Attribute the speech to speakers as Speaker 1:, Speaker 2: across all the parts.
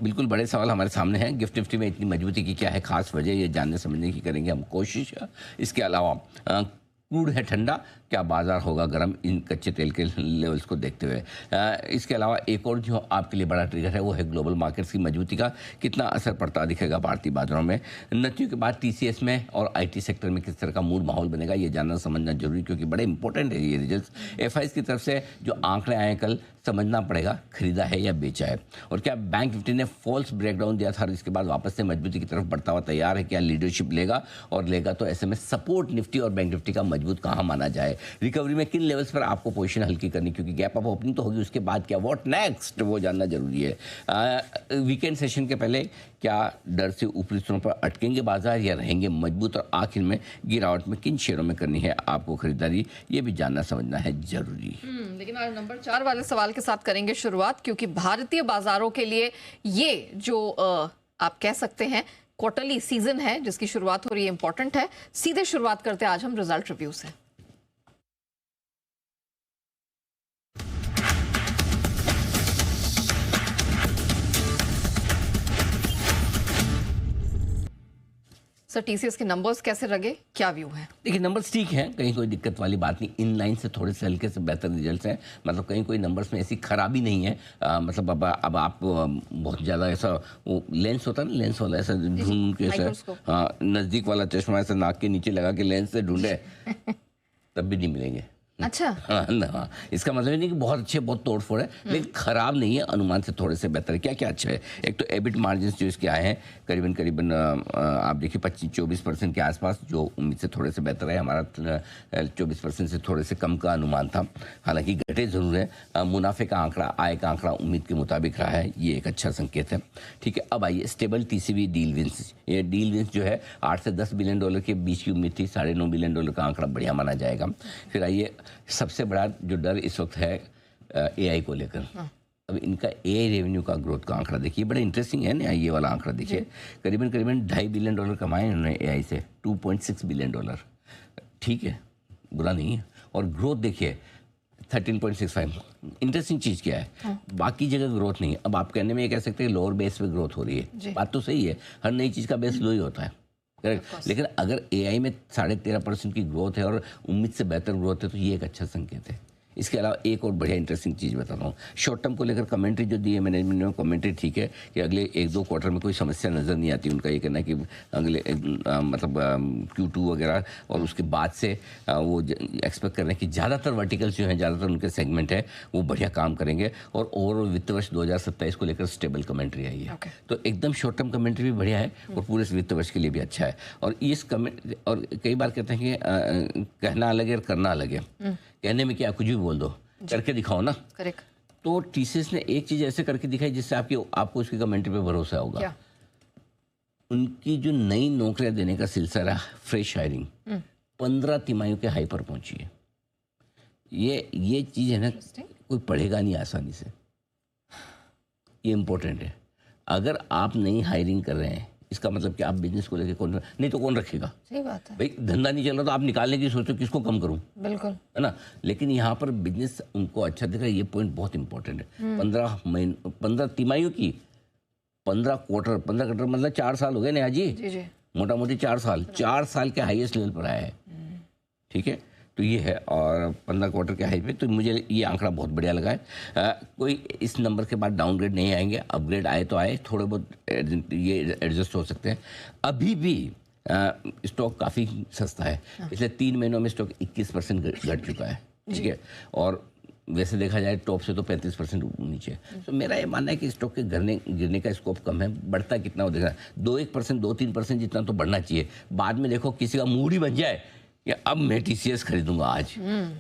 Speaker 1: बिल्कुल बड़े सवाल हमारे सामने हैं। गिफ्ट निफ्टी में इतनी मजबूती की क्या है खास वजह, ये जानने समझने की करेंगे हम कोशिश। इसके अलावा क्रूड है ठंडा, क्या बाजार होगा गर्म, इन कच्चे तेल के लेवल्स को देखते हुए। इसके अलावा एक और जो आपके लिए बड़ा ट्रिगर है वो है ग्लोबल मार्केट्स की मजबूती का कितना असर पड़ता दिखेगा भारतीय बाजारों में। नतियों के बाद टीसीएस में और आईटी सेक्टर में किस तरह का मूड माहौल बनेगा, ये जानना समझना जरूरी, क्योंकि बड़े इंपॉर्टेंट है ये रिजल्ट। एफआईज की तरफ से जो आंकड़े आए कल, समझना पड़ेगा खरीदा है या बेचा है। और क्या बैंक निफ्टी ने फॉल्स ब्रेकडाउन दिया था, इसके बाद वापस से मजबूती की तरफ बढ़ता हुआ तैयार है, क्या लीडरशिप लेगा, और लेगा तो ऐसे में सपोर्ट निफ्टी और बैंक निफ्टी का मजबूत कहाँ माना जाए। रिकवरी में किन लेवल्स पर आपको पोजीशन हल्की करनी, क्योंकि गैप अप ओपनिंग तो होगी, उसके बाद क्या व्हाट नेक्स्ट वो जानना जरूरी है। वीकेंड सेशन के पहले क्या डर से ऊपरी स्तरों पर अटकेंगे बाजार या रहेंगे मजबूत, और आखिर में गिरावट में किन शेयरों में करनी है आपको खरीदारी, ये भी जानना समझना है जरूरी।
Speaker 2: लेकिन आज नंबर 4 वाले सवाल के साथ करेंगे शुरुआत, क्योंकि भारतीय बाजारों के लिए ये जो आप कह सकते हैं क्वार्टरली सीजन है जिसकी शुरुआत हो रही है, इंपॉर्टेंट है। सीधे शुरुआत करते हैं आज हम रिजल्ट रिव्यू से। सर टीसीएस के नंबर्स कैसे लगे, क्या व्यू है?
Speaker 1: देखिए नंबर्स ठीक हैं, कहीं कोई दिक्कत वाली बात नहीं, इन लाइन से थोड़े से हल्के से बेहतर रिजल्ट्स हैं, मतलब कहीं कोई नंबर्स में ऐसी खराबी नहीं है। मतलब अब आप बहुत ज़्यादा ऐसा वो लेंस होता है ना, लेंस वाला ऐसा ढूंढ के ऐसा, हाँ नज़दीक वाला चश्मा ऐसा नाक के नीचे लगा के लेंस से ढूंढे तब भी नहीं मिलेंगे।
Speaker 2: अच्छा
Speaker 1: हाँ ना, इसका मतलब नहीं कि बहुत अच्छे बहुत तोड़फोड़ है, लेकिन खराब नहीं है, अनुमान से थोड़े से बेहतर है। क्या क्या अच्छा है, एक तो एबिट मार्जिन जो इसके आए हैं करीबन आप देखिए 25-24% के आसपास, जो उम्मीद से थोड़े से बेहतर है। हमारा 24% से थोड़े से कम का अनुमान था, हालांकि घटे जरूर है। मुनाफे का आंकड़ा, आय का आंकड़ा उम्मीद के मुताबिक रहा है, ये एक अच्छा संकेत है। ठीक है, अब आइए स्टेबल टीसीवी डील विंस। ये डील विंस जो है 8 से 10 बिलियन डॉलर के बीच की उम्मीद थी, $9.5 बिलियन का आंकड़ा बढ़िया माना जाएगा। फिर आइए सबसे बड़ा जो डर इस वक्त है एआई को लेकर। अब इनका एआई रेवेन्यू का ग्रोथ का आंकड़ा देखिए, बड़ा इंटरेस्टिंग है ना ये वाला आंकड़ा देखिए। करीबन $2.5 बिलियन कमाए इन्होंने एआई से, $2.6 बिलियन। ठीक है, बुरा नहीं है। और ग्रोथ देखिए 13.65। इंटरेस्टिंग चीज़ क्या है, बाकी जगह ग्रोथ नहीं है। अब आप कहने में ये कह सकते हैं लोअर बेस पे ग्रोथ हो रही है, बात तो सही है, हर नई चीज़ का बेस लो ही होता है, करेक्ट। लेकिन अगर एआई में 13.5% की ग्रोथ है और उम्मीद से बेहतर ग्रोथ है, तो ये एक अच्छा संकेत है। इसके अलावा एक और बढ़िया इंटरेस्टिंग चीज़ बताता हूँ, शॉर्ट टर्म को लेकर कमेंट्री जो दी है मैनेजमेंट ने, कमेंट्री ठीक है कि अगले 1-2 क्वार्टर में कोई समस्या नज़र नहीं आती। उनका ये कहना है कि अगले मतलब Q2 वगैरह और उसके बाद से वो एक्सपेक्ट कर रहे हैं कि ज़्यादातर वर्टिकल्स जो हैं, ज़्यादातर उनके सेगमेंट है वो बढ़िया काम करेंगे, और ओवरऑल वित्त वर्ष 2027 को लेकर स्टेबल कमेंट्री आई है। तो एकदम शॉर्ट टर्म कमेंट्री भी बढ़िया है और पूरे वित्त वर्ष के लिए भी अच्छा है। और इस कमेंट, और कई बार कहते हैं कि कहना अलग है और करना अलग है। कहने में क्या, कुछ भी बोल दो, करके दिखाओ ना। करेक्ट। तो टीसीएस ने एक चीज ऐसे करके दिखाई जिससे आपको उसकी कमेंट्री पे भरोसा होगा। क्या? उनकी जो नई नौकरियां देने का सिलसिला, फ्रेश हायरिंग 15 तिमाहियों के हाई पर पहुंची है। ये चीज है ना, कोई पढ़ेगा नहीं आसानी से, ये इंपॉर्टेंट है। अगर आप नई हायरिंग कर रहे हैं, इसका मतलब कि आप बिजनेस को लेकर कौन, नहीं तो कौन रखेगा। सही बात है भाई, धंधा नहीं चल रहा तो आप निकालने की सोचो किसको कम करूं, बिल्कुल है ना। लेकिन यहाँ पर बिजनेस उनको अच्छा दिख रहा है, ये पॉइंट बहुत इंपॉर्टेंट है। 15 तिमाहियों की 15 क्वार्टर मतलब 4 साल हो गए नेहा जी, मोटा मोटी 4 साल के हाईएस्ट लेवल पर आया है। ठीक है, तो ये है, और 15 क्वार्टर के हाई पे, तो मुझे ये आंकड़ा बहुत बढ़िया लगा है। कोई इस नंबर के बाद डाउनग्रेड नहीं आएंगे, अपग्रेड आए तो आए, थोड़े बहुत ये एडजस्ट हो सकते हैं। अभी भी स्टॉक काफ़ी सस्ता है, इसलिए 3 महीनों में स्टॉक 21% घट चुका है। ठीक है, और वैसे देखा जाए टॉप से तो 35% नीचे। तो मेरा ये मानना है कि स्टॉक के गिरने का स्कोप कम है, बढ़ता कितना हो देखा 2-1%, 2-3% जितना तो बढ़ना चाहिए। बाद में देखो किसी का मूड ही बन जाए कि अब मैं टीसीएस खरीदूंगा आज,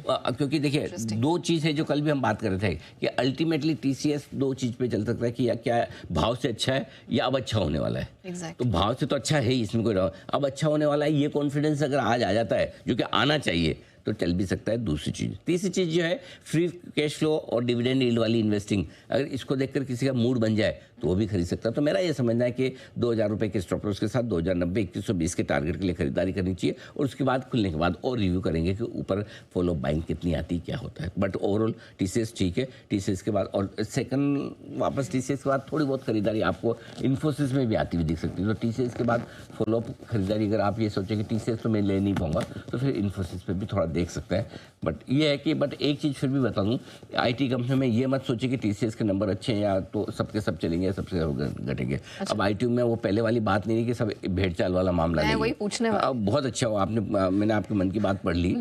Speaker 1: क्योंकि देखिए 2 चीज़ है जो कल भी हम बात कर रहे थे कि अल्टीमेटली टीसीएस 2 चीज़ पे चल सकता है कि या क्या भाव से अच्छा है या अब अच्छा होने वाला है। तो भाव से तो अच्छा है ही, इसमें कोई अब अच्छा होने वाला है, ये कॉन्फिडेंस अगर आज आ जाता है, जो कि आना चाहिए, तो चल भी सकता है। दूसरी चीज़, तीसरी चीज़ जो है फ्री कैश फ्लो और डिविडेंड यील्ड वाली इन्वेस्टिंग, अगर इसको देखकर किसी का मूड बन जाए तो वो भी खरीद सकता है। तो मेरा ये समझना है कि 2,000 रुपये के स्टॉप लॉस के साथ 2090 2120 के टारगेट के लिए खरीदारी करनी चाहिए, और उसके बाद खुलने के बाद और रिव्यू करेंगे कि ऊपर फॉलो बाइंग कितनी आती है, क्या होता है। बट ओवरऑल टीसीएस ठीक है। टीसीएस के बाद और सेकंड वापस टीसीएस के बाद थोड़ी बहुत खरीदारी आपको इन्फोसिस में भी आती हुई दिख सकती है। तो टीसीएस के बाद फॉलो अप खरीदारी अगर आप ये सोचें कि टीसीएस तो मैं ले नहीं पाऊंगा, तो फिर इन्फोसिस पे भी थोड़ा देख सकते हैं। बट ये है कि एक चीज़ फिर भी बता दूँ, आईटी कंपनी में ये मत सोचिए कि टीसीएस के नंबर अच्छे हैं या तो सबके सब चलेंगे, सबसे घटेंगे। अब आईटी में वो पहले वाली बात नहीं है कि सब भेड़ चाल वाला मामला नहीं है।
Speaker 2: वही पूछने वाला।
Speaker 1: बहुत अच्छा हो मैंने आपके मन की बात पढ़ ली,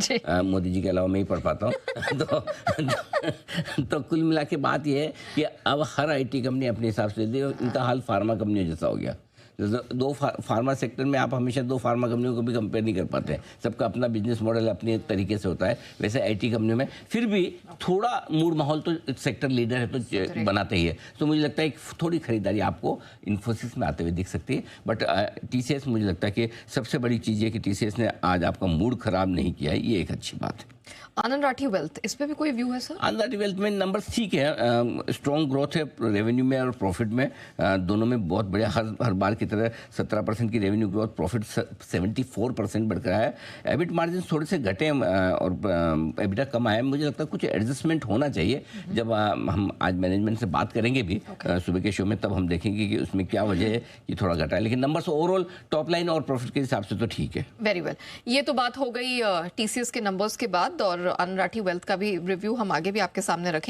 Speaker 1: मोदी जी के अलावा मैं ही पढ़ पाता हूँ। तो कुल मिला के बात ये है कि अब हर आईटी कंपनी अपने हिसाब से दे, इनका हाल फार्मा कंपनियों जैसा हो गया। दो फार्मा सेक्टर में आप हमेशा दो फार्मा कंपनियों को भी कंपेयर नहीं कर पाते हैं, सबका अपना बिजनेस मॉडल अपने तरीके से होता है। वैसे आईटी कंपनियों में फिर भी थोड़ा मूड माहौल तो सेक्टर लीडर है तो बनाते ही है। तो मुझे लगता है कि थोड़ी खरीदारी आपको इन्फोसिस में आते हुए दिख सकती है। बट टीसीएस मुझे लगता है कि सबसे बड़ी चीज़ है कि टीसीएस ने आज आपका मूड खराब नहीं किया है, ये एक अच्छी बात है।
Speaker 2: आनंद राठी वेल्थ, इस पे भी कोई व्यू है सर?
Speaker 1: आनंद राठी वेल्थ में नंबर ठीक है, स्ट्रॉन्ग ग्रोथ है रेवेन्यू में और प्रॉफिट में, दोनों में बहुत बढ़िया। हर बार की तरह 17% की रेवेन्यू ग्रोथ, प्रॉफिट 74% बढ़ कर आया है। एबिट मार्जिन थोड़े से घटे हैं और एबिटा कम आया है। मुझे लगता है कुछ एडजस्टमेंट होना चाहिए। जब हम आज मैनेजमेंट से बात करेंगे भी सुबह के शो में, तब हम देखेंगे कि उसमें क्या वजह है कि थोड़ा घटा है। लेकिन नंबर्स ओवरऑल टॉप लाइन और प्रॉफिट के हिसाब से तो ठीक है।
Speaker 2: वेरी वेल, ये तो बात हो गई टीसीएस के नंबर्स के बाद, और आनंद राठी वेल्थ का भी रिव्यू हम आगे भी आपके सामने रखेंगे।